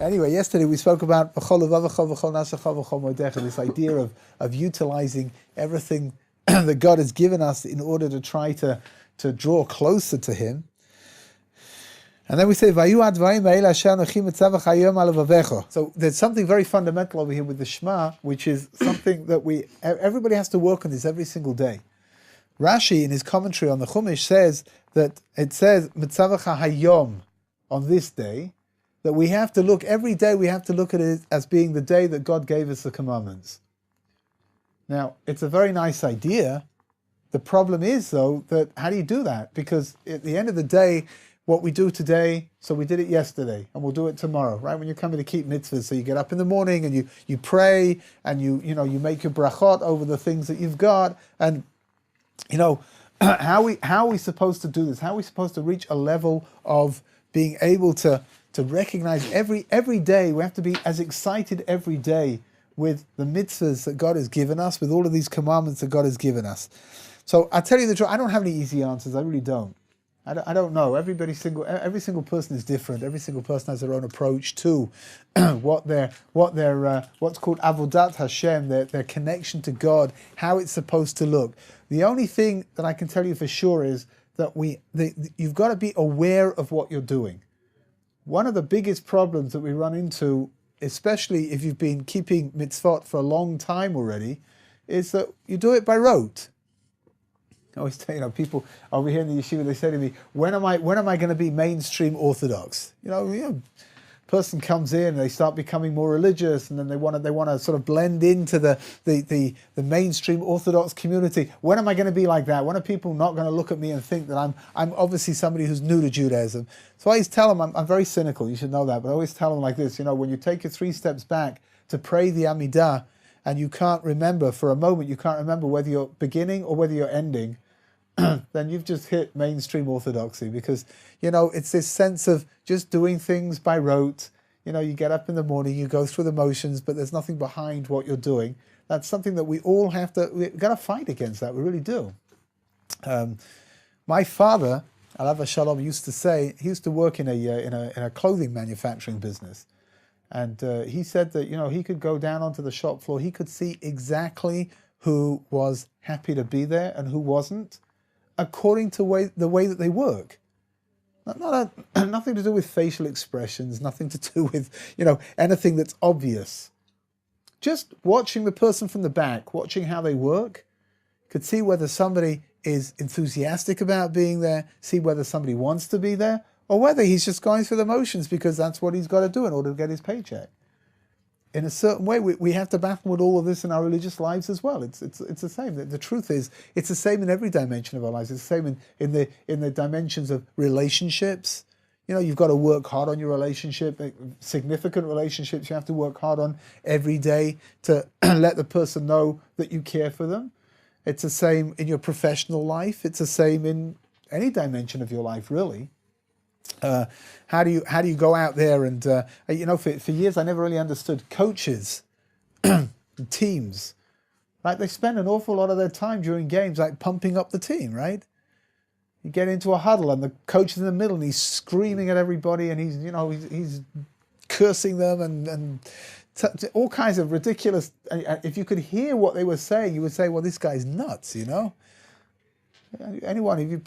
Anyway, yesterday we spoke about this idea of utilizing everything that God has given us in order to try to draw closer to Him. And then we say, so there's something very fundamental over here with the Shema, which is something that everybody has to work on this every single day. Rashi, in his commentary on the Chumash, says that it says, Mitzvah hayom, on this day, that we have to look, every day we have to look at it as being the day that God gave us the commandments. Now, it's a very nice idea. The problem is, though, that how do you do that? Because at the end of the day, what we do today, so we did it yesterday, and we'll do it tomorrow, right? When you're coming to keep mitzvahs, so you get up in the morning and you pray, and you make your brachot over the things that you've got, and how are we supposed to do this? How are we supposed to reach a level of being able to recognize every day? We have to be as excited every day with the mitzvahs that God has given us, with all of these commandments that God has given us. So I tell you the truth, I don't have any easy answers. I really don't. I don't know. Every single person is different. Every single person has their own approach to what's called avodat Hashem, their connection to God, how it's supposed to look. The only thing that I can tell you for sure is that you've got to be aware of what you're doing. One of the biggest problems that we run into, especially if you've been keeping mitzvot for a long time already, is that you do it by rote. I always tell people over here in the yeshiva, they say to me, when am I going to be mainstream Orthodox? Person comes in, they start becoming more religious, and then they want to sort of blend into the mainstream Orthodox community. When am I going to be like that? When are people not going to look at me and think that I'm obviously somebody who's new to Judaism? So I always tell them, I'm very cynical, you should know that, but I always tell them like this, when you take your 3 steps back to pray the Amidah, and you can't remember for a moment, you can't remember whether you're beginning or whether you're ending, then you've just hit mainstream orthodoxy, because it's this sense of just doing things by rote. You get up in the morning, you go through the motions, but there's nothing behind what you're doing. That's something that we've got to fight against. That we really do. My father, alav shalom, used to say, he used to work in a clothing manufacturing business, and he said that he could go down onto the shop floor, he could see exactly who was happy to be there and who wasn't, according to the way that they work. Nothing to do with facial expressions, nothing to do with anything that's obvious. Just watching the person from the back, watching how they work, could see whether somebody is enthusiastic about being there, see whether somebody wants to be there, or whether he's just going through the motions because that's what he's got to do in order to get his paycheck. In a certain way, we have to battle with all of this in our religious lives as well. It's the same. The truth is, it's the same in every dimension of our lives. It's the same in the dimensions of relationships. You've got to work hard on your relationship. Significant relationships you have to work hard on every day to let the person know that you care for them. It's the same in your professional life. It's the same in any dimension of your life, really. How do you go out there and for years I never really understood coaches, teams, right? They spend an awful lot of their time during games like pumping up the team, right? You get into a huddle and the coach is in the middle and he's screaming at everybody and he's cursing them and all kinds of ridiculous. If you could hear what they were saying, you would say, well, this guy's nuts, Anyone, if you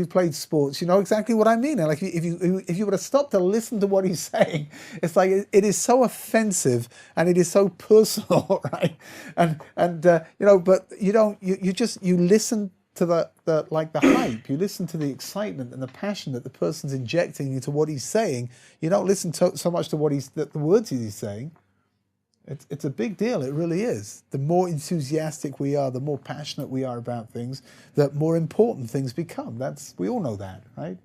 played sports, you know exactly what I mean. And like if you were to stop to listen to what he's saying, it's like it is so offensive and it is so personal, right? But you listen to the hype, you listen to the excitement and the passion that the person's injecting into what he's saying. You don't listen so much to the words he's saying. It's a big deal, it really is. The more enthusiastic we are, the more passionate we are about things, the more important things become. We all know that, right?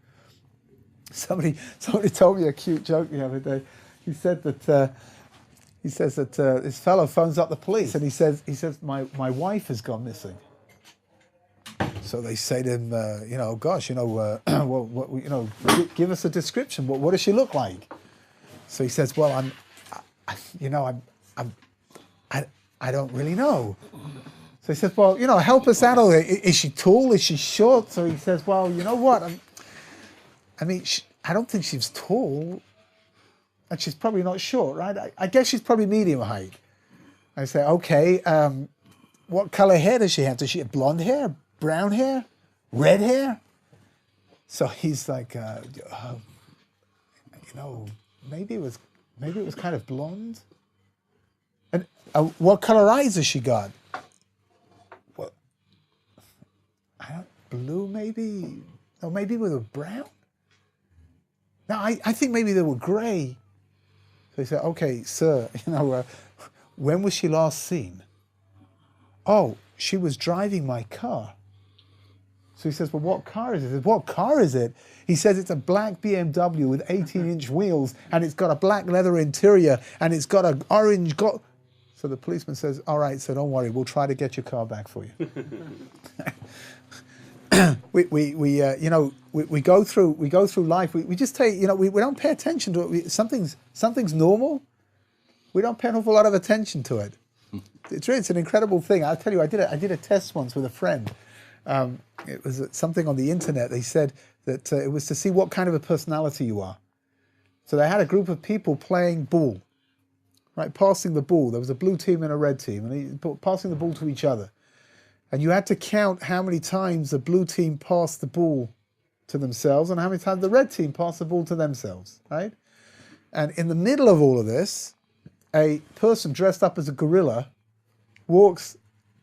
Somebody told me a cute joke the other day. He said that this fellow phones up the police and he says my wife has gone missing. So they say to him, give us a description. What does she look like? So he says, well, I don't really know. So he says, well, help us out. Is she tall? Is she short? So he says, well, you know what? I don't think she's tall. and she's probably not short, right? I guess she's probably medium height. I say, okay, what color hair does she have? Does she have blonde hair, brown hair, red hair? So he's like, maybe it was kind of blonde. And what color eyes has she got? Well, blue maybe? Or maybe with a brown? No, I think maybe they were gray. So he said, okay, sir, when was she last seen? Oh, she was driving my car. So he says, well, what car is it? He says, what car is it? He says it's a black BMW with 18-inch wheels, and it's got a black leather interior, and it's got an orange... So the policeman says, all right, so don't worry, we'll try to get your car back for you. We go through life. We just take, we don't pay attention to it. Something's normal. We don't pay an awful lot of attention to it. It's an incredible thing. I'll tell you, I did a test once with a friend. It was something on the internet. They said that it was to see what kind of a personality you are. So they had a group of people playing ball, right, passing the ball. There was a blue team and a red team, and passing the ball to each other. And you had to count how many times the blue team passed the ball to themselves and how many times the red team passed the ball to themselves, right? And in the middle of all of this, a person dressed up as a gorilla walks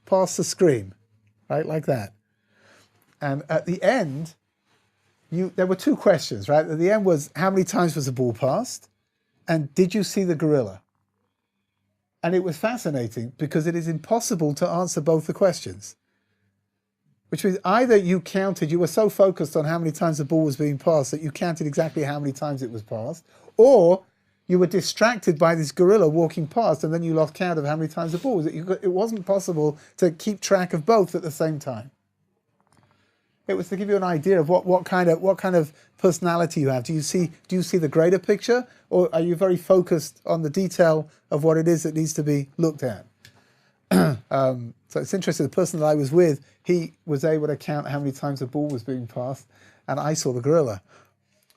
past the screen, right, like that. And at the end, there were two questions, right? At the end was, how many times was the ball passed? And did you see the gorilla? And it was fascinating because it is impossible to answer both the questions. Which means either you were so focused on how many times the ball was being passed that you counted exactly how many times it was passed, or you were distracted by this gorilla walking past and then you lost count of how many times the ball was. It wasn't possible to keep track of both at the same time. It was to give you an idea of what kind of personality you have. Do you see the greater picture, or are you very focused on the detail of what it is that needs to be looked at? So it's interesting. The person that I was with, he was able to count how many times the ball was being passed, and I saw the gorilla,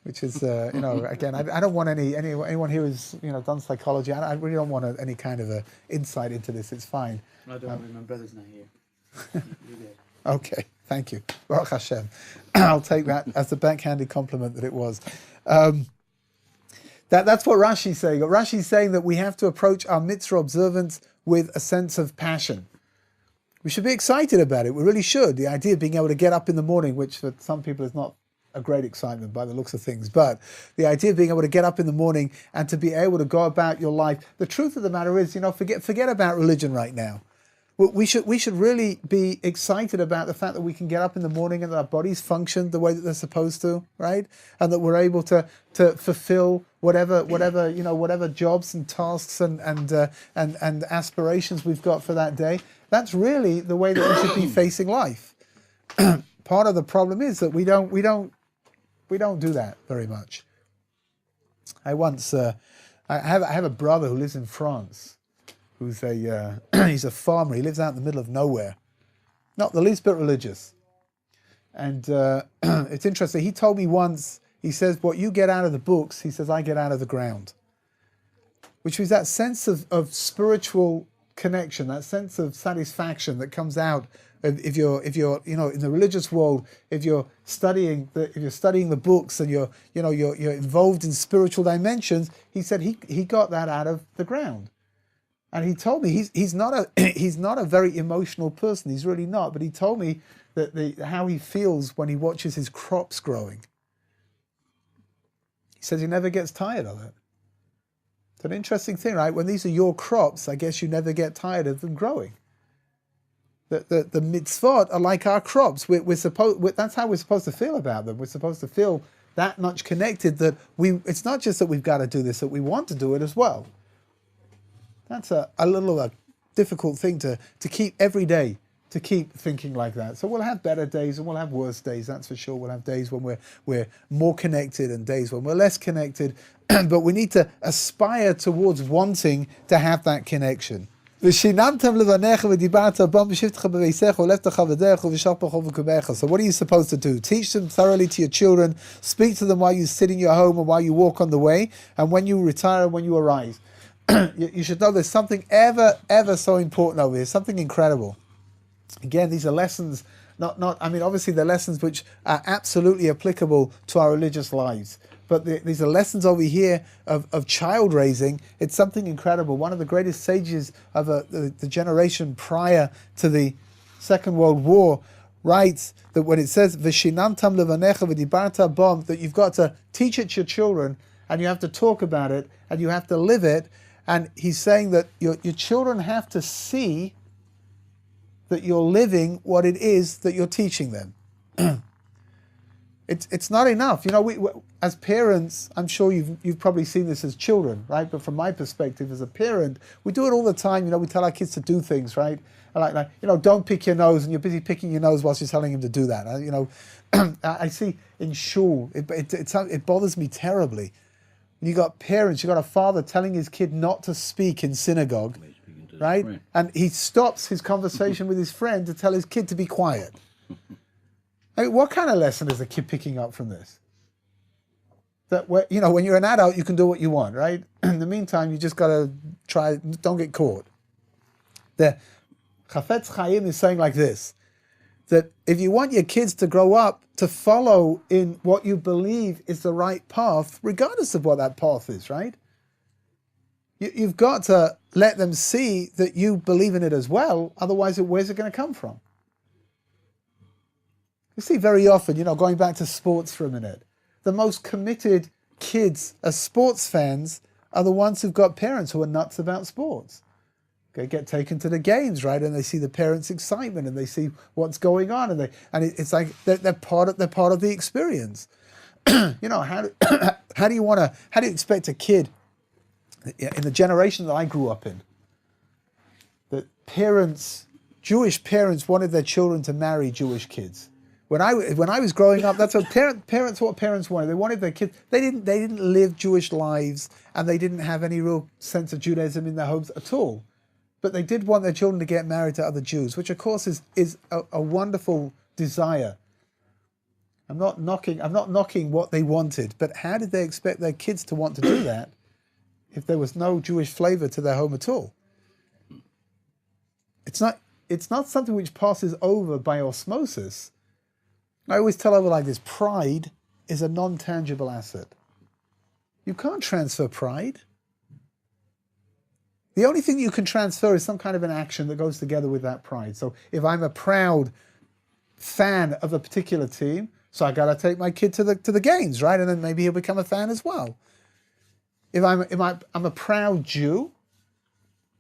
which is again, I don't want anyone here who's done psychology. I really don't want any kind of a insight into this. It's fine. I don't worry, my brother's not here. You're good. Okay, thank you. Baruch Hashem. I'll take that as the backhanded compliment that it was. That's what Rashi's saying. Rashi's saying that we have to approach our mitzvah observance with a sense of passion. We should be excited about it. We really should. The idea of being able to get up in the morning, which for some people is not a great excitement by the looks of things, but the idea of being able to get up in the morning and to be able to go about your life. The truth of the matter is, forget about religion right now. We should really be excited about the fact that we can get up in the morning and that our bodies function the way that they're supposed to, right? And that we're able to fulfill whatever jobs and tasks and aspirations we've got for that day. That's really the way that we should be facing life. Part of the problem is that we don't do that very much. I have a brother who lives in France. Who's he's a farmer. He lives out in the middle of nowhere, not the least bit religious. And it's interesting. He told me once. He says, "What you get out of the books," he says, "I get out of the ground." Which means that sense of spiritual connection, that sense of satisfaction that comes out if you're in the religious world, if you're studying the books and you're involved in spiritual dimensions. He said he got that out of the ground. And he told me he's not a very emotional person. He's really not. But he told me that how he feels when he watches his crops growing. He says he never gets tired of it. It's an interesting thing, right? When these are your crops, I guess you never get tired of them growing. The mitzvot are like our crops. That's how we're supposed to feel about them. We're supposed to feel that much connected that it's not just that we've got to do this, that we want to do it as well. That's a little difficult thing to keep every day, to keep thinking like that. So we'll have better days and we'll have worse days, that's for sure. We'll have days when we're more connected and days when we're less connected. But we need to aspire towards wanting to have that connection. ושיננתם לבניך ודיברת בם בשבתך בביתך ולבתך בדרך ובשרפך ובקומך. So what are you supposed to do? Teach them thoroughly to your children. Speak to them while you sit in your home and while you walk on the way, and when you retire and when you arise. You should know there's something ever so important over here, something incredible. Again, these are lessons, obviously they're lessons which are absolutely applicable to our religious lives. But these are lessons over here of child raising. It's something incredible. One of the greatest sages of the generation prior to the Second World War writes that when it says, V'shinantam levanecha v'dibarta bom, that you've got to teach it to your children, and you have to talk about it, and you have to live it. And he's saying that your children have to see that you're living what it is that you're teaching them. It's not enough. We as parents, I'm sure you've probably seen this as children, right? But from my perspective as a parent, we do it all the time. We tell our kids to do things, right? Like don't pick your nose, and you're busy picking your nose whilst you're telling him to do that. I see in shul, it bothers me terribly. You got parents, you got a father telling his kid not to speak in synagogue, right? And he stops his conversation with his friend to tell his kid to be quiet. What kind of lesson is a kid picking up from this? That when you're an adult, you can do what you want, right? In the meantime, you just got to try, don't get caught. The Chafetz Chaim is saying like this, that if you want your kids to grow up to follow in what you believe is the right path, regardless of what that path is, right? You've got to let them see that you believe in it as well, otherwise where's it going to come from? You see very often, going back to sports for a minute, the most committed kids as sports fans are the ones who've got parents who are nuts about sports. They get taken to the games, right? And they see the parents' excitement and they see what's going on, and it's like they're part of the experience. How do you expect a kid in the generation that I grew up in, that Jewish parents wanted their children to marry Jewish kids? When I was growing up, that's what parents wanted. They wanted their kids. They didn't live Jewish lives, and they didn't have any real sense of Judaism in their homes at all. But they did want their children to get married to other Jews, which of course is a wonderful desire. I'm not knocking what they wanted, but how did they expect their kids to want to do that if there was no Jewish flavor to their home at all? It's not something which passes over by osmosis. I always tell people like this, pride is a non-tangible asset. You can't transfer pride. The only thing you can transfer is some kind of an action that goes together with that pride. So if I'm a proud fan of a particular team, so I got to take my kid to the games, right? And then maybe he'll become a fan as well. If I'm a proud Jew,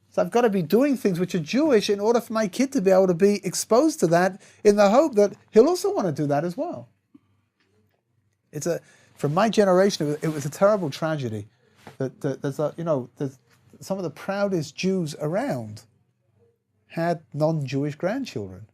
so I've got to be doing things which are Jewish in order for my kid to be able to be exposed to that, in the hope that he'll also want to do that as well. From my generation, it was a terrible tragedy that there's some of the proudest Jews around had non-Jewish grandchildren,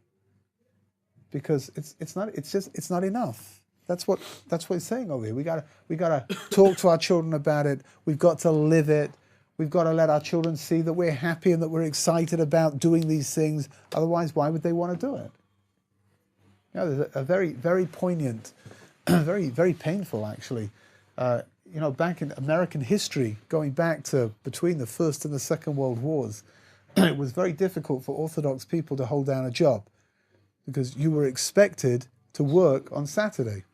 because it's not enough. That's what it's saying over here. We gotta talk to our children about it. We've got to live it. We've got to let our children see that we're happy and that we're excited about doing these things. Otherwise, why would they want to do it? There's a very, very poignant, very, very painful, actually. Back in American history, going back to between the First and the Second World Wars, it was very difficult for Orthodox people to hold down a job, because you were expected to work on Saturday.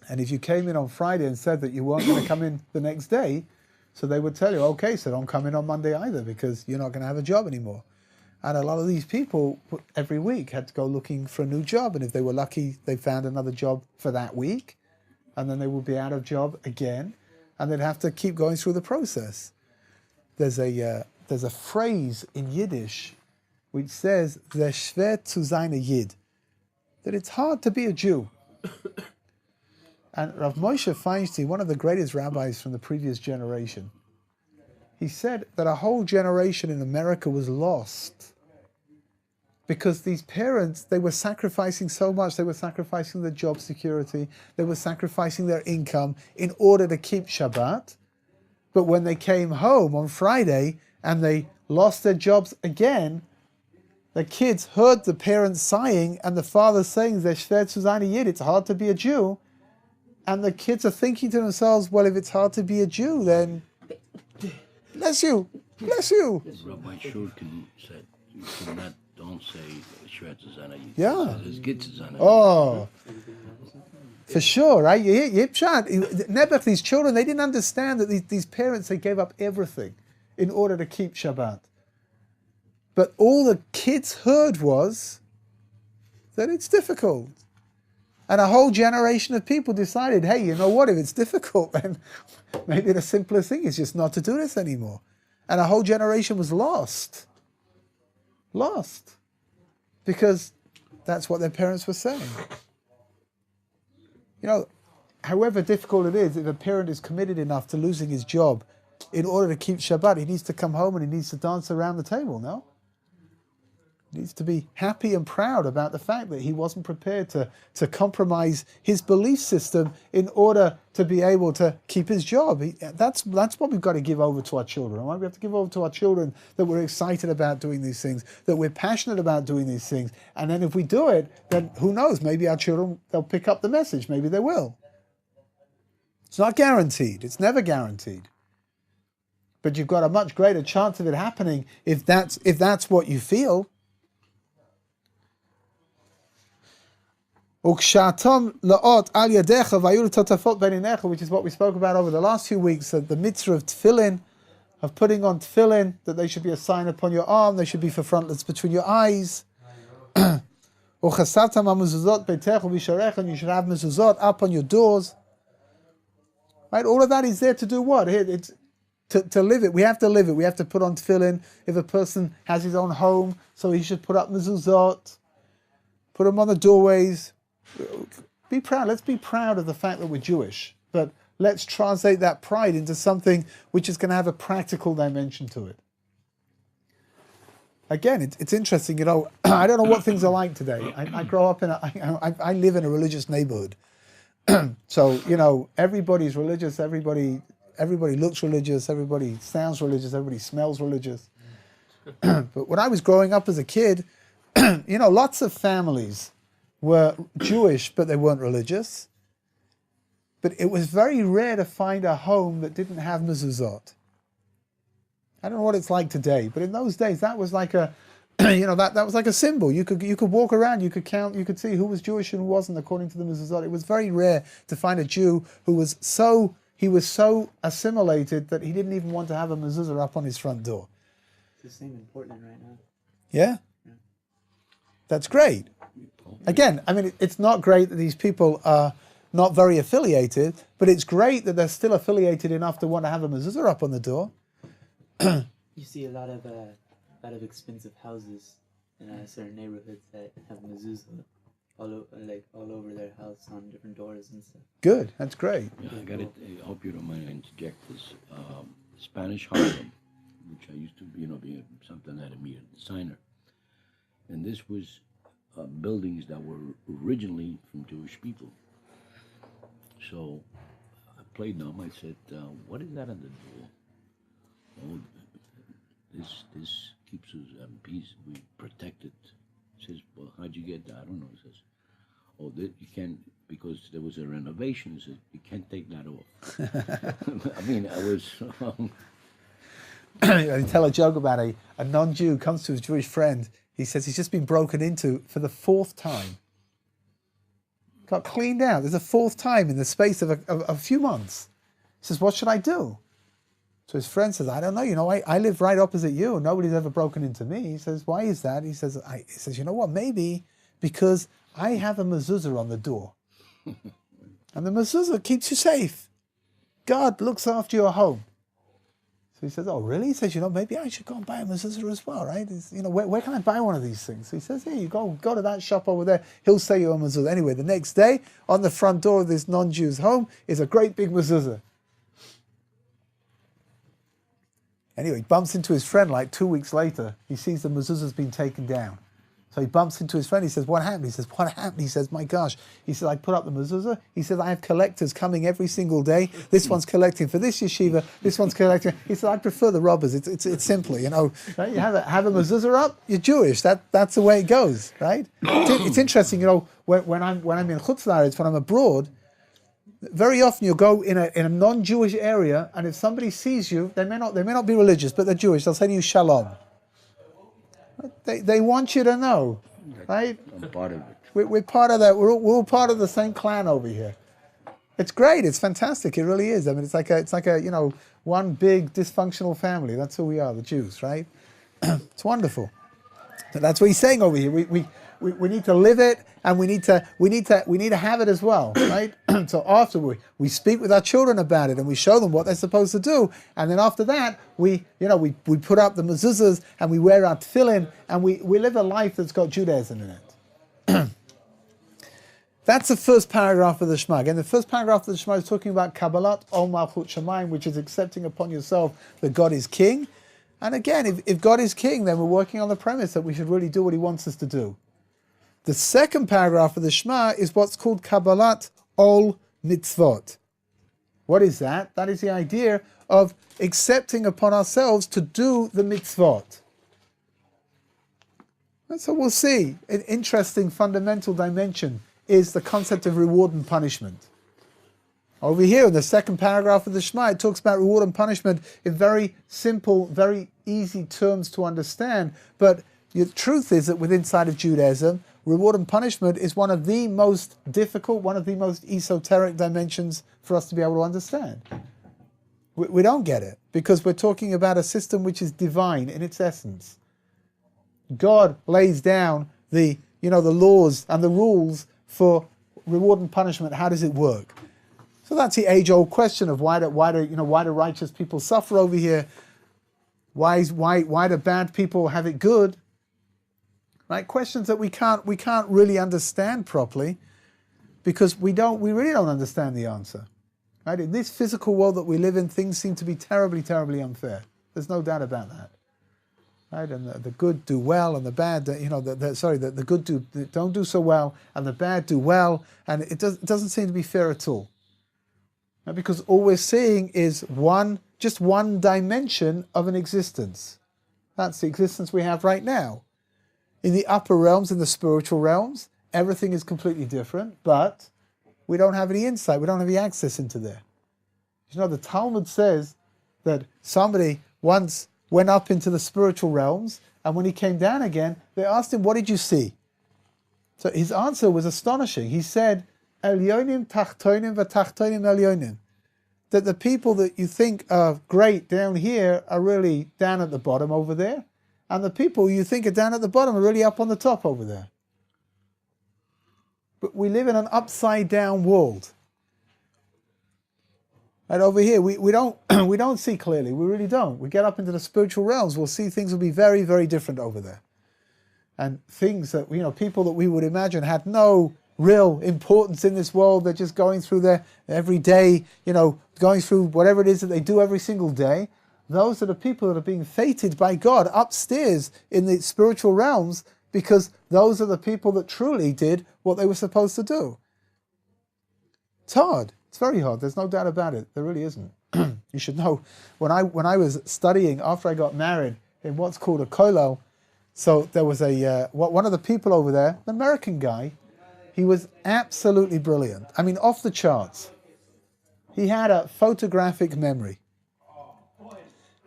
And if you came in on Friday and said that you weren't going to come in the next day, so they would tell you, okay, so don't come in on Monday either, because you're not going to have a job anymore. And a lot of these people every week had to go looking for a new job, and if they were lucky, they found another job for that week, and then they would be out of job again, and they'd have to keep going through the process. There's a phrase in Yiddish which says, "Sehr schwer zu sein a Yid," that it's hard to be a Jew. And Rav Moshe Feinstein, one of the greatest rabbis from the previous generation, he said that a whole generation in America was lost because these parents, they were sacrificing so much. They were sacrificing their job security. They were sacrificing their income in order to keep Shabbat. But when they came home on Friday and they lost their jobs again, the kids heard the parents sighing and the father saying, it's hard to be a Jew. And the kids are thinking to themselves, well, if it's hard to be a Jew, then bless you. Rabbi Shurkin said, you cannot, don't say Shvet Zana, Yeah. it's Git Zana. Oh, for sure, right? Nebuch, these children, they didn't understand that these parents, they gave up everything in order to keep Shabbat. But all the kids heard was that it's difficult. And a whole generation of people decided, hey, you know what, if it's difficult, then maybe the simplest thing is just not to do this anymore. And a whole generation was lost. Lost. Because that's what their parents were saying. You know, however difficult it is, if a parent is committed enough to losing his job in order to keep Shabbat, he needs to come home and he needs to dance around the table, no? He needs to be happy and proud about the fact that he wasn't prepared to compromise his belief system in order to be able to keep his job. That's what we've got to give over to our children. Right? We have to give over to our children that we're excited about doing these things, that we're passionate about doing these things. And then if we do it, then who knows, maybe our children, they'll pick up the message. Maybe they will. It's not guaranteed. It's never guaranteed. But you've got a much greater chance of it happening if that's what you feel. Which is what we spoke about over the last few weeks, the mitzvah of tefillin, of putting on tefillin, that they should be a sign upon your arm, they should be for frontlets between your eyes. And you should have mezuzot up on your doors. Right? All of that is there to do what? It's to live it. We have to live it. We have to put on tefillin. If a person has his own home, so he should put up mezuzot, put them on the doorways. Be proud. Let's be proud of the fact that we're Jewish, but let's translate that pride into something which is going to have a practical dimension to it. Again, it's interesting. You know, I don't know what things are like today. I grow up I live in a religious neighborhood, so you know everybody's religious. Everybody looks religious. Everybody sounds religious. Everybody smells religious. But when I was growing up as a kid, you know, lots of families were Jewish, but they weren't religious. But it was very rare to find a home that didn't have mezuzot. I don't know what it's like today, but in those days, that was like a, you know, that was like a symbol. You could walk around, you could count, you could see who was Jewish and who wasn't according to the mezuzot. It was very rare to find a Jew who was so assimilated that he didn't even want to have a mezuzah up on his front door. It's the same in Portland right now. Yeah? That's great. Again, I mean, it's not great that these people are not very affiliated, but it's great that they're still affiliated enough to want to have a mezuzah up on the door. You see a lot of expensive houses in certain neighborhoods that have mezuzah all over their house on different doors and stuff. Good, that's great. Yeah, I hope you don't mind to interject this. Spanish Harlem, which I used to, you know, be something that I meet a designer, and this was buildings that were originally from Jewish people. So I played them. I said, "What is that on the door?" "Oh, this keeps us in peace. We protect it." He says, "Well, how'd you get that?" "I don't know." He says, "Oh, you can't, because there was a renovation." He says, "You can't take that off." I mean, I was. I tell a joke about a non-Jew comes to his Jewish friend. He says he's just been broken into for the 4th time. Got cleaned out. There's a 4th time in the space of a few months. He says, "What should I do?" So his friend says, "I don't know. You know, I live right opposite you. Nobody's ever broken into me." He says, "Why is that?" He says, "You know what? Maybe because I have a mezuzah on the door. And the mezuzah keeps you safe. God looks after your home." So he says, "Oh, really?" He says, "You know, maybe I should go and buy a mezuzah as well, right? You know, where can I buy one of these things?" So he says, "Here, you go to that shop over there. He'll sell you a mezuzah." Anyway, the next day, on the front door of this non-Jew's home is a great big mezuzah. Anyway, he bumps into his friend like 2 weeks later. He sees the mezuzah's been taken down. So he bumps into his friend. He says, "What happened?" He says, "What happened?" He says, "My gosh." He says, "I put up the mezuzah." He says, "I have collectors coming every single day. This one's collecting for this yeshiva. This one's collecting." He said, "I prefer the robbers. It's simpler, you know. Right? You have a mezuzah up. You're Jewish. That's the way it goes, right?" It's interesting, you know, when I'm in Chutz La'aretz, when I'm abroad. Very often you'll go in a non-Jewish area, and if somebody sees you, they may not be religious, but they're Jewish. They'll say to you, "Shalom." They want you to know, right? I'm part of it. We're part of that. We're all part of the same clan over here. It's great. It's fantastic. It really is. I mean, it's like a you know, one big dysfunctional family. That's who we are, the Jews, right? It's wonderful. So that's what he's saying over here. We need to live it, and we need to have it as well, right? So after we speak with our children about it, and we show them what they're supposed to do, and then after that we put up the mezuzahs, and we wear our tefillin, and we live a life that's got Judaism in it. That's the first paragraph of the Shema. Again, the first paragraph of the Shema is talking about Kabbalat Ol Malchut Shamayim, which is accepting upon yourself that God is King. And again, if God is King, then we're working on the premise that we should really do what He wants us to do. The second paragraph of the Shema is what's called Kabbalat Ol Mitzvot. What is that? That is the idea of accepting upon ourselves to do the mitzvot. And so we'll see. An interesting fundamental dimension is the concept of reward and punishment. Over here in the second paragraph of the Shema, it talks about reward and punishment in very simple, very easy terms to understand. But the truth is that within inside of Judaism, reward and punishment is one of the most difficult, one of the most esoteric dimensions for us to be able to understand. We don't get it because we're talking about a system which is divine in its essence. God lays down the laws and the rules for reward and punishment. How does it work? So that's the age-old question of why do righteous people suffer over here? Why do bad people have it good? Right? Questions that we can't really understand properly because we really don't understand the answer. Right? In this physical world that we live in, things seem to be terribly, terribly unfair. There's no doubt about that. Right? And the good do well, and the bad, the good don't do so well, and the bad do well, and it doesn't seem to be fair at all. Right? Because all we're seeing is just one dimension of an existence. That's the existence we have right now. In the upper realms, in the spiritual realms, everything is completely different, but we don't have any insight, we don't have any access into there. You know, the Talmud says that somebody once went up into the spiritual realms, and when he came down again, they asked him, "What did you see?" So his answer was astonishing. He said, "Elyonim tachtonim v'tachtonim elyonim." That the people that you think are great down here are really down at the bottom over there, and the people you think are down at the bottom are really up on the top over there. But we live in an upside down world. And over here, we don't see clearly. We really don't. We get up into the spiritual realms, we'll see things will be very, very different over there. And things that, people that we would imagine had no real importance in this world, they're just going through their every day, going through whatever it is that they do every single day. Those are the people that are being fated by God upstairs in the spiritual realms, because those are the people that truly did what they were supposed to do. It's hard. It's very hard. There's no doubt about it. There really isn't. You should know, when I was studying after I got married in what's called a kollel, so there was one of the people over there, an American guy. He was absolutely brilliant. I mean, off the charts. He had a photographic memory.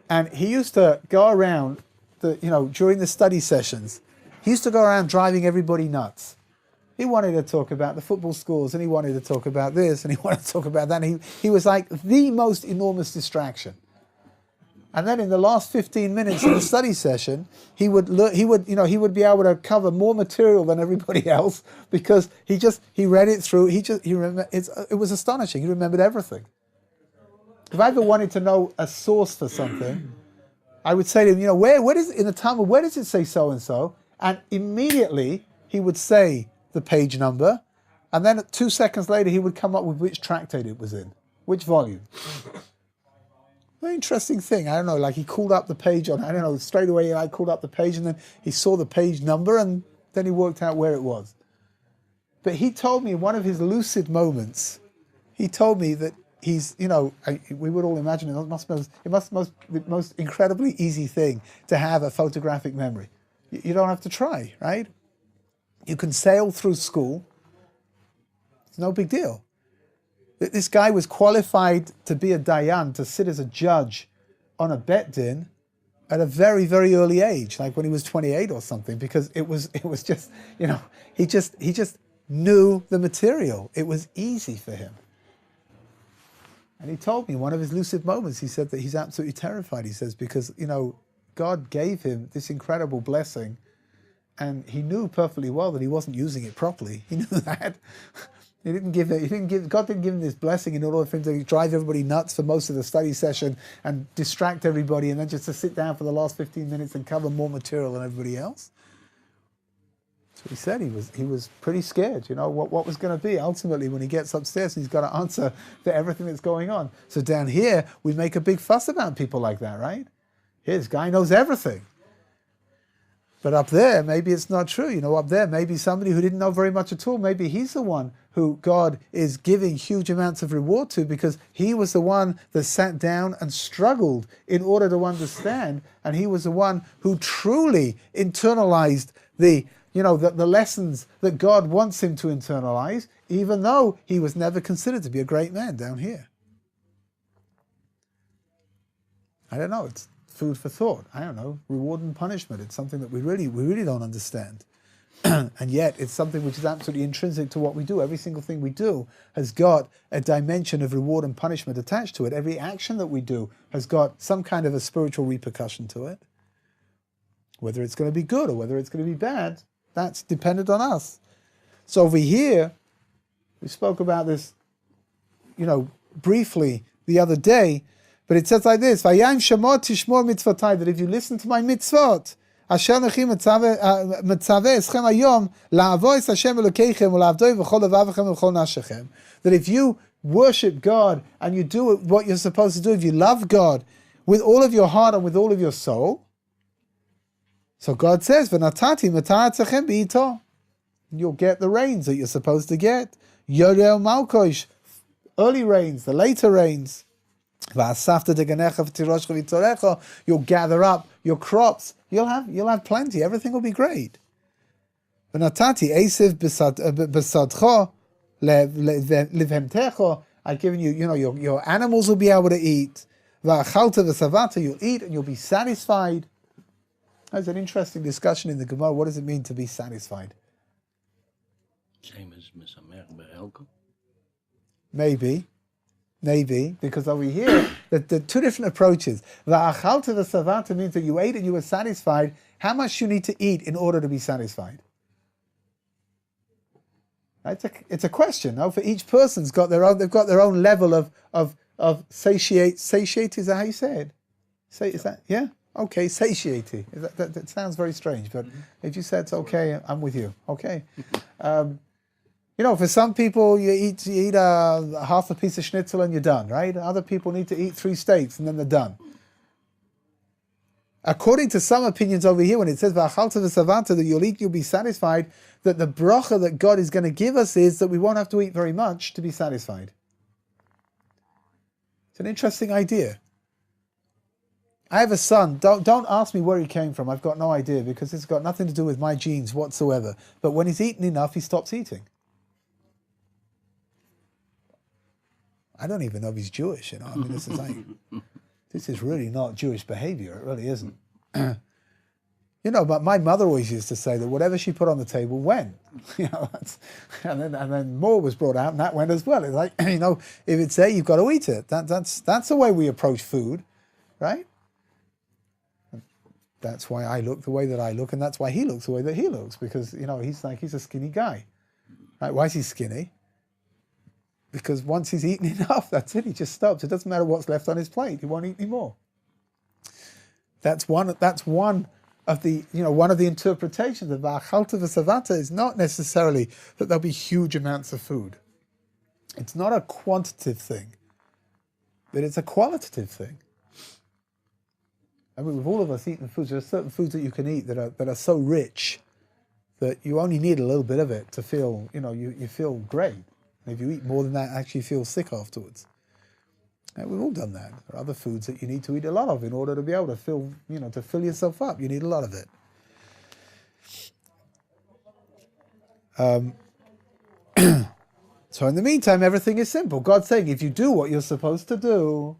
And he used to go around, during the study sessions, he used to go around driving everybody nuts. He wanted to talk about the football scores, and he wanted to talk about this, and he wanted to talk about that. And he was like the most enormous distraction. And then in the last 15 minutes of the study session, he would be able to cover more material than everybody else, because he read it through. It was astonishing. He remembered everything. If I ever wanted to know a source for something, I would say to him, where does in the Talmud, where does it say so and so? And immediately he would say the page number, and then 2 seconds later he would come up with which tractate it was in, which volume. Very interesting thing. I don't know, like he called up the page straight away I called up the page, and then he saw the page number, and Then he worked out where it was. But he told me in one of his lucid moments, he told me that he's, we would all imagine it must the most incredibly easy thing to have a photographic memory. You don't have to try, right? You can sail through school. It's no big deal. This guy was qualified to be a dayan, to sit as a judge on a bet din at a very, very early age, like when he was 28 or something, because it was just, he just knew the material. It was easy for him. And he told me one of his lucid moments, he said that he's absolutely terrified, he says, because, God gave him this incredible blessing, and he knew perfectly well that he wasn't using it properly. He knew that. God didn't give him this blessing in order for him to drive everybody nuts for most of the study session and distract everybody, and then just to sit down for the last 15 minutes and cover more material than everybody else. So he said he was pretty scared, what was going to be ultimately when he gets upstairs and he's got to answer for everything that's going on. So down here, we make a big fuss about people like that, right? Here, this guy knows everything. But up there, maybe it's not true. Up there, maybe somebody who didn't know very much at all, maybe he's the one who God is giving huge amounts of reward to, because he was the one that sat down and struggled in order to understand, and he was the one who truly internalized the lessons that God wants him to internalize, even though he was never considered to be a great man down here. I don't know, it's food for thought. I don't know, reward and punishment. It's something that we really don't understand. And yet it's something which is absolutely intrinsic to what we do. Every single thing we do has got a dimension of reward and punishment attached to it. Every action that we do has got some kind of a spiritual repercussion to it. Whether it's going to be good or whether it's going to be bad, that's dependent on us. So over here, we spoke about this, briefly the other day, but it says like this: "Vayayim shemot tishmor mitzvotai," that if you listen to my mitzvot, asher nechi mitzaveh eschem hayom la'avo es Hashem Elokeichem u'la'avdoi v'chol levavechem v'chol nafshechem, that if you worship God and you do what you're supposed to do, if you love God with all of your heart and with all of your soul, so God says, "V'natati mataratzachem b'ito," you'll get the rains that you're supposed to get. Yorel malkosh, early rains, the later rains. V'asafta deganecha v'tiroshcha v'torecha, you'll gather up your crops. You'll have plenty. Everything will be great. V'natati eisiv b'sadcho livhemtecho, I've given you, your animals will be able to eat. V'achalta v'savata, you'll eat and you'll be satisfied. There's an interesting discussion in the Gemara. What does it mean to be satisfied? Same as Mesamech Be'elko? Maybe, because over here, the two different approaches. V'achalta v'savata means that you ate and you were satisfied. How much do you need to eat in order to be satisfied? It's a question. No? For each person's got their own. They've got their own level of satiate. Satiate, is that how you say it? Is that, yeah? Okay, satiety. That sounds very strange, but if you said it's okay, I'm with you. Okay. For some people, you eat half a piece of schnitzel and you're done, right? Other people need to eat 3 steaks and then they're done. According to some opinions over here, when it says v'achalta v'savanta, that you'll eat, you'll be satisfied, that the bracha that God is going to give us is that we won't have to eat very much to be satisfied. It's an interesting idea. I have a son. Don't ask me where he came from. I've got no idea, because it's got nothing to do with my genes whatsoever. But when he's eaten enough, he stops eating. I don't even know if he's Jewish. I mean, this is really not Jewish behavior. It really isn't. But my mother always used to say that whatever she put on the table went. And then more was brought out, and that went as well. It's like, if it's there, you've got to eat it. That's the way we approach food, right? That's why I look the way that I look, and that's why he looks the way that he looks, because, he's a skinny guy. Right? Why is he skinny? Because once he's eaten enough, that's it, he just stops. It doesn't matter what's left on his plate, he won't eat anymore. That's one of the one of the interpretations of v'achalta v'savata is not necessarily that there'll be huge amounts of food. It's not a quantitative thing, but it's a qualitative thing. I mean, with all of us eating foods, there are certain foods that you can eat that are so rich that you only need a little bit of it to feel, you feel great. And if you eat more than that, actually feel sick afterwards. And we've all done that. There are other foods that you need to eat a lot of in order to be able to fill, to fill yourself up. You need a lot of it. So in the meantime, everything is simple. God's saying, if you do what you're supposed to do,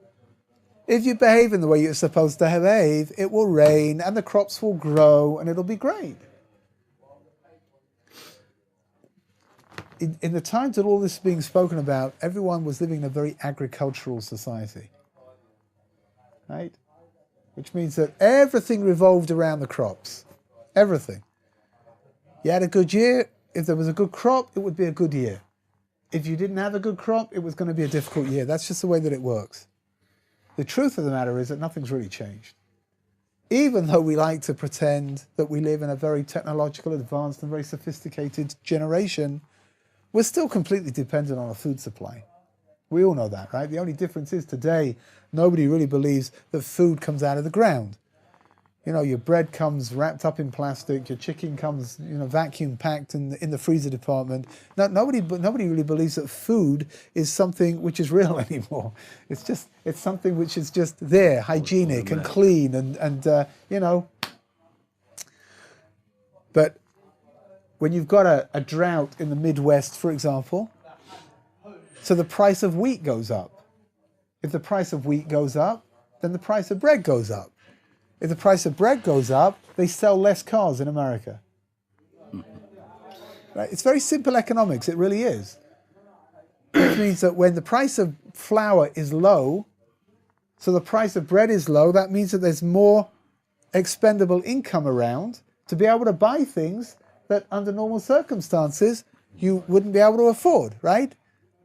if you behave in the way you're supposed to behave, it will rain and the crops will grow and it'll be great. In the times that all this is being spoken about, everyone was living in a very agricultural society. Right? Which means that everything revolved around the crops. Everything. You had a good year, if there was a good crop, it would be a good year. If you didn't have a good crop, it was going to be a difficult year. That's just the way that it works. The truth of the matter is that nothing's really changed. Even though we like to pretend that we live in a very technological, advanced and very sophisticated generation, we're still completely dependent on a food supply. We all know that, right? The only difference is today, nobody really believes that food comes out of the ground. Your bread comes wrapped up in plastic, your chicken comes, vacuum packed in the freezer department. No, nobody really believes that food is something which is real anymore. It's something which is just there, hygienic and clean and But when you've got a drought in the Midwest, for example, so the price of wheat goes up. If the price of wheat goes up, then the price of bread goes up. If the price of bread goes up, they sell less cars in America. Right? It's very simple economics, it really is. Which means that when the price of flour is low, so the price of bread is low, that means that there's more expendable income around to be able to buy things that under normal circumstances you wouldn't be able to afford, right?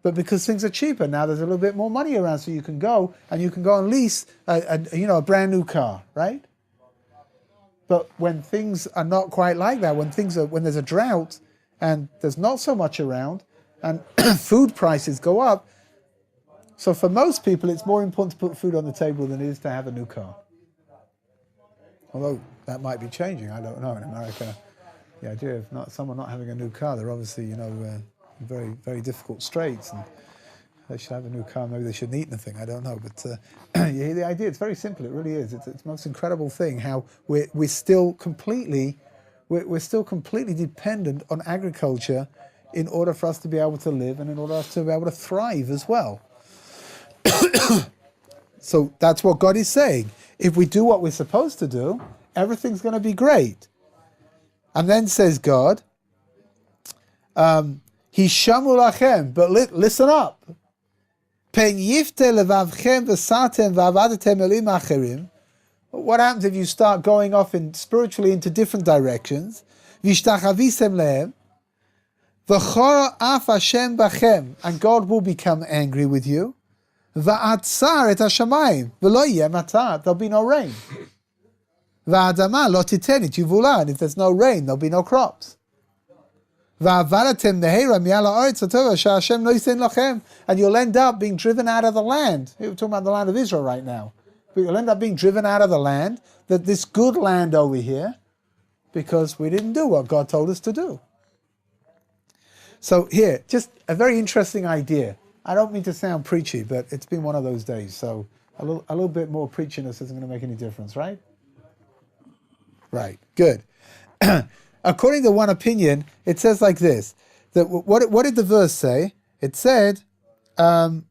But because things are cheaper, now there's a little bit more money around, so you can go and lease a brand new car, right? But when things are not quite like that, when there's a drought and there's not so much around and food prices go up, so for most people it's more important to put food on the table than it is to have a new car. Although that might be changing, I don't know. In America, the idea of someone not having a new car, they're obviously, very, very difficult straits, and they should have a new car. Maybe they shouldn't eat anything. I don't know, but you hear the idea. It's very simple. It really is. It's the most incredible thing how we're still completely dependent on agriculture in order for us to be able to live and in order for us to be able to thrive as well. So that's what God is saying. If we do what we're supposed to do, everything's going to be great. And then says God, Hishamu lachem, but listen up. Pen yifte levavchem v'satem v'avadetem elim acherim. What happens if you start going off spiritually into different directions? V'ishtachavisem lehem, v'chora af Hashem bachem, and God will become angry with you. V'atzar et hashamayim, v'lo yeh matar, there'll be no rain. V'adama lo titen et yivula, and if there's no rain, there'll be no crops. V'avaratem nehera mi'al ha'aretz hatova she'Hashem lo yiten lachem, and you'll end up being driven out of the land. We're talking about the land of Israel right now. But you'll end up being driven out of the land, that this good land over here, because we didn't do what God told us to do. So here, just a very interesting idea. I don't mean to sound preachy, but it's been one of those days, so a little bit more preachiness isn't going to make any difference, right? Right, good. According to one opinion, it says like this, that what did the verse say? It said, that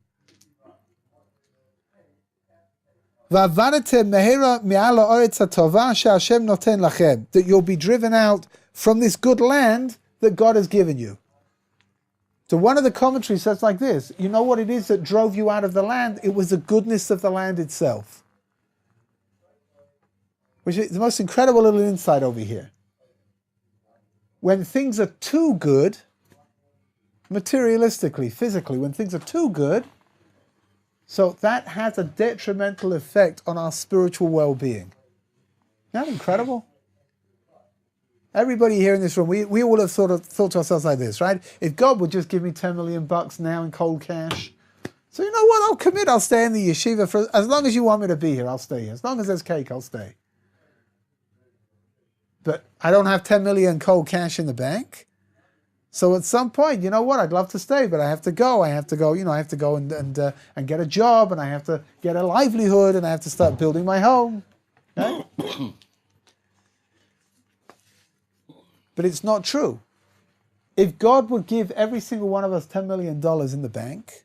you'll be driven out from this good land that God has given you. So one of the commentaries says like this, you know what it is that drove you out of the land? It was the goodness of the land itself. Which is the most incredible little insight over here. When things are too good, materialistically, physically, when things are too good, so that has a detrimental effect on our spiritual well-being. Isn't that incredible? Everybody here in this room, we all have thought to ourselves like this, right? If God would just give me $10 million now in cold cash, so you know what, I'll commit, I'll stay in the yeshiva for as long as you want me to be here, I'll stay here. As long as there's cake, I'll stay. but I don't have 10 million cold cash in the bank. So at some point, you know what? I'd love to stay, but I have to go. I have to go. I have to go and get a job, and I have to get a livelihood, and I have to start building my home. Right? But it's not true. If God would give every single one of us $10 million in the bank,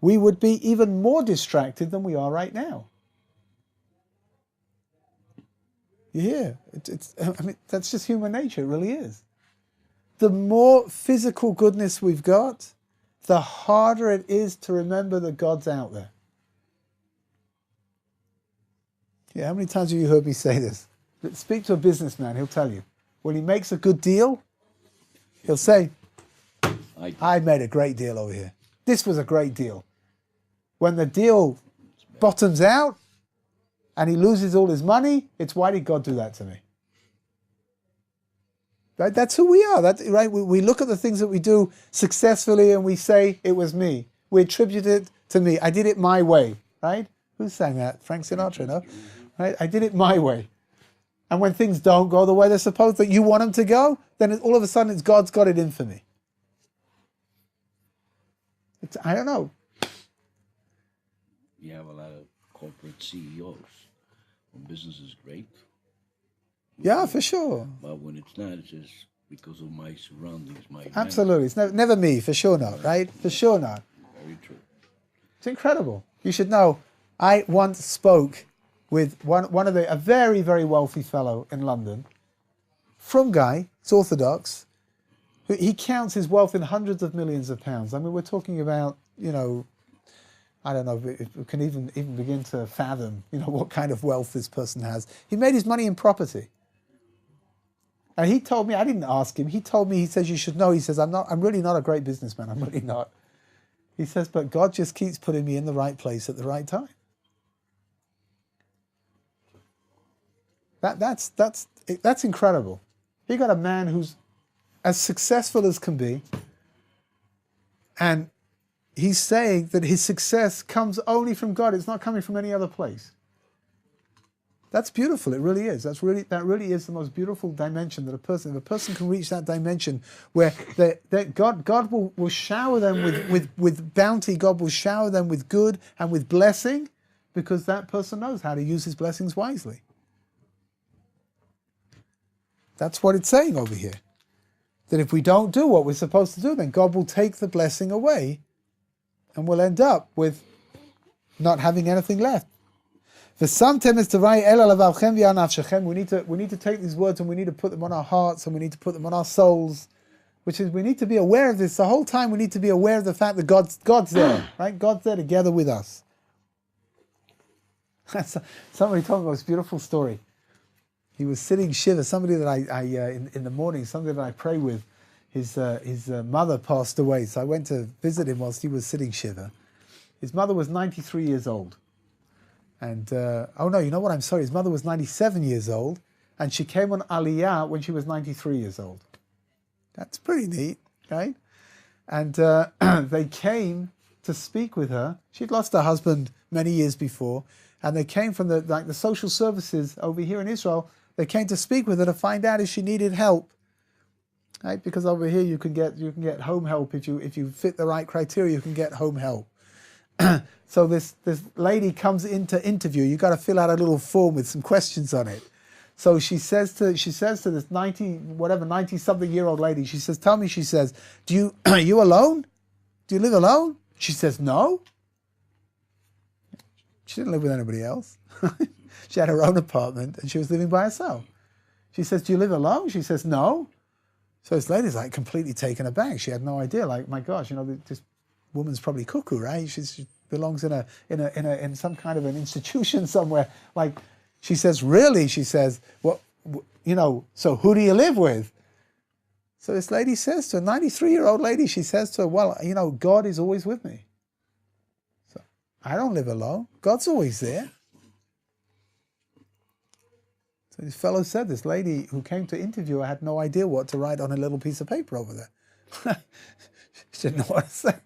we would be even more distracted than we are right now. You hear? I mean, that's just human nature. It really is. The more physical goodness we've got, the harder it is to remember that God's out there. Yeah, how many times have you heard me say this? Speak to a businessman, he'll tell you. When he makes a good deal, he'll say, I made a great deal over here. This was a great deal. When the deal bottoms out and he loses all his money, it's why did God do that to me? Right? That's who we are. Right? We look at the things that we do successfully and we say, it was me. We attribute it to me. I did it my way. Right? Who sang that? Frank Sinatra, no? Right? I did it my way. And when things don't go the way they're supposed, that you want them to go, then all of a sudden it's God's got it in for me. I don't know. You have a lot of corporate CEOs. When business is great. Yeah, for sure. But when it's not, it's just because of my surroundings, my absolutely. It's never me, for sure not, right? For sure not. Very true. It's incredible. You should know, I once spoke with a very, very wealthy fellow in London, from guy, it's Orthodox, he counts his wealth in hundreds of millions of pounds. I mean, we're talking about, I don't know if we can even begin to fathom, what kind of wealth this person has. He made his money in property. And he told me, I didn't ask him, he told me, he says, you should know, he says, I'm really not a great businessman, I'm really not. He says, but God just keeps putting me in the right place at the right time. That's incredible. He got a man who's as successful as can be, and he's saying that his success comes only from God. It's not coming from any other place. That's beautiful. It really is. That really is the most beautiful dimension that if a person can reach that dimension where that God will shower them with bounty. God will shower them with good and with blessing, because that person knows how to use his blessings wisely. That's what it's saying over here. That if we don't do what we're supposed to do, then God will take the blessing away and we'll end up with not having anything left. We need to take these words and we need to put them on our hearts and we need to put them on our souls, which is we need to be aware of this. The whole time we need to be aware of the fact that God's there, right? God's there together with us. Somebody told me this beautiful story. He was sitting Shiva, somebody that I in the morning, somebody that I pray with, his mother passed away, so I went to visit him whilst he was sitting Shiva. His mother was 93 years old. And, his mother was 97 years old, and she came on Aliyah when she was 93 years old. That's pretty neat, right? And they came to speak with her. She'd lost her husband many years before, and they came from the social services over here in Israel. They came to speak with her to find out if she needed help, right? Because over here you can get home help if you fit the right criteria. You can get home help. So this lady comes in to interview. You got to fill out a little form with some questions on it. So she says to this 90-something-year-old lady, she says, "Tell me," she says, are you alone? Do you live alone?" She says, "No." She didn't live with anybody else. She had her own apartment and she was living by herself. She says, "Do you live alone?" She says, "No." So this lady's like completely taken aback. She had no idea. Like, my gosh, this woman's probably cuckoo, right? She belongs in some kind of an institution somewhere. Like, she says, "Really?" She says, "What? So who do you live with?" So this lady says to a 93-year-old lady, she says to her, "Well, God is always with me. So I don't live alone. God's always there." So this fellow said, this lady who came to interview her had no idea what to write on a little piece of paper over there. She didn't know what to say.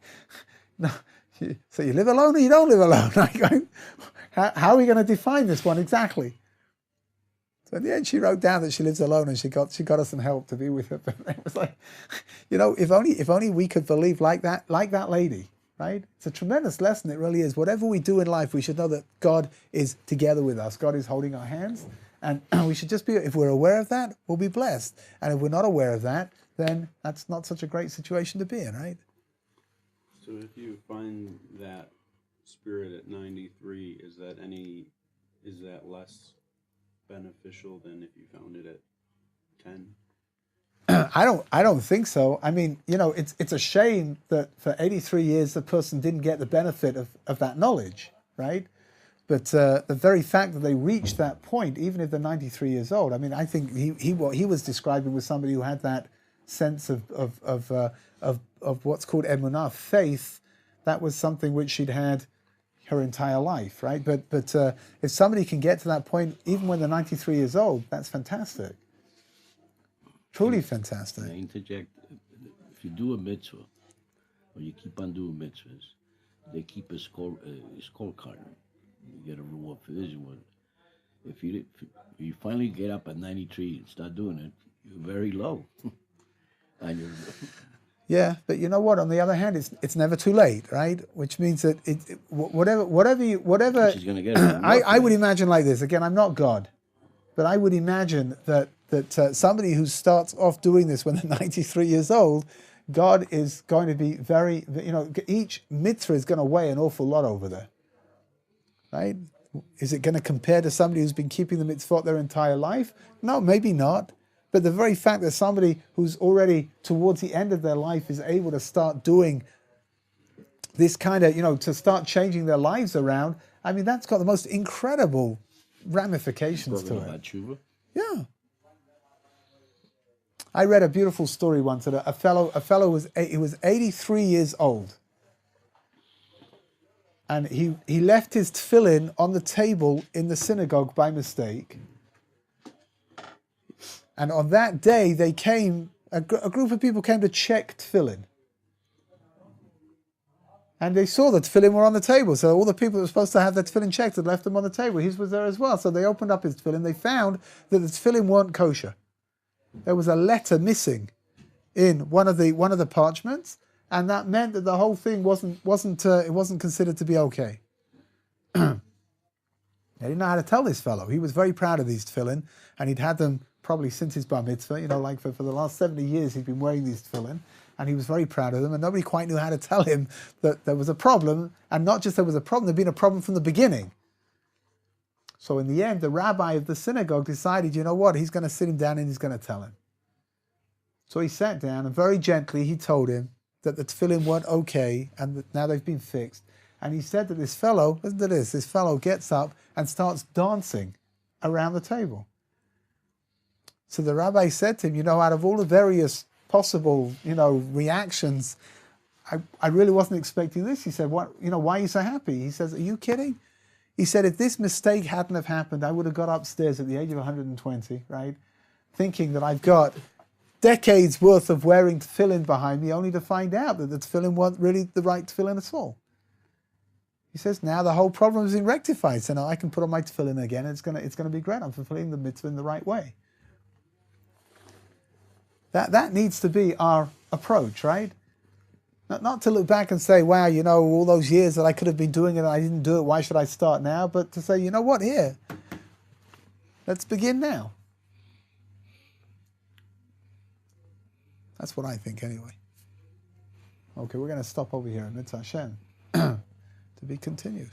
No. So you live alone or you don't live alone? How are we going to define this one exactly? So in the end, she wrote down that she lives alone, and she got us some help to be with her. But it was like, if only we could believe like that lady, right? It's a tremendous lesson. It really is. Whatever we do in life, we should know that God is together with us. God is holding our hands, and we should just be. If we're aware of that, we'll be blessed. And if we're not aware of that, then that's not such a great situation to be in, right? So if you find that spirit at 93, is that less beneficial than if you found it at 10? I don't think so. I mean, it's a shame that for 83 years the person didn't get the benefit of that knowledge, right? But the very fact that they reached that point, even if they're 93 years old, I mean, I think what he was describing was somebody who had that sense of what's called emunah, faith. That was something which she'd had her entire life, right? But if somebody can get to that point, even when they're 93 years old, that's fantastic. Truly fantastic. I interject. If you do a mitzvah, or you keep on doing mitzvahs, they keep a scorecard. You get a reward for this one. If you finally get up at 93 and start doing it, you're very low. Yeah, but you know what? On the other hand, it's never too late, right? Which means that whatever. She's gonna get it. I would imagine like this. Again, I'm not God, but I would imagine that somebody who starts off doing this when they're 93 years old, God is going to be very. Each mitzvah is going to weigh an awful lot over there, right? Is it going to compare to somebody who's been keeping the mitzvot their entire life? No, maybe not. But the very fact that somebody who's already towards the end of their life is able to start doing this kind of, to start changing their lives around, I mean, that's got the most incredible ramifications to it. Yeah. I read a beautiful story once that a fellow was 83 years old. And he left his tefillin on the table in the synagogue by mistake. And on that day, a group of people came to check tefillin. And they saw that tefillin were on the table. So all the people that were supposed to have their tefillin checked had left them on the table. His was there as well. So they opened up his tefillin. They found that the tefillin weren't kosher. There was a letter missing in one of the parchments, and that meant that the whole thing wasn't considered to be okay. They didn't know how to tell this fellow. He was very proud of these tefillin, and he'd had them probably since his bar mitzvah, like for the last 70 years he'd been wearing these tefillin, and he was very proud of them, and nobody quite knew how to tell him that there was a problem, and not just there was a problem, there'd been a problem from the beginning. So in the end, the rabbi of the synagogue decided, you know what, he's going to sit him down and he's going to tell him. So he sat down, and very gently he told him that the tefillin weren't okay, and that now they've been fixed. And he said that this fellow, listen to this fellow gets up and starts dancing around the table. So the rabbi said to him, out of all the various possible, reactions, I really wasn't expecting this. He said, why are you so happy? He says, are you kidding? He said, if this mistake hadn't have happened, I would have got upstairs at the age of 120, right? Thinking that I've got decades worth of wearing tefillin behind me, only to find out that the tefillin weren't really the right tefillin at all. He says, now the whole problem has been rectified. So now I can put on my tefillin again, and it's gonna be great. I'm fulfilling the mitzvah in the right way. That needs to be our approach, right? Not to look back and say, wow, all those years that I could have been doing it and I didn't do it, why should I start now? But to say, you know what, here, let's begin now. That's what I think anyway. Okay, we're going to stop over here in Mitzvah Hashem to be continued.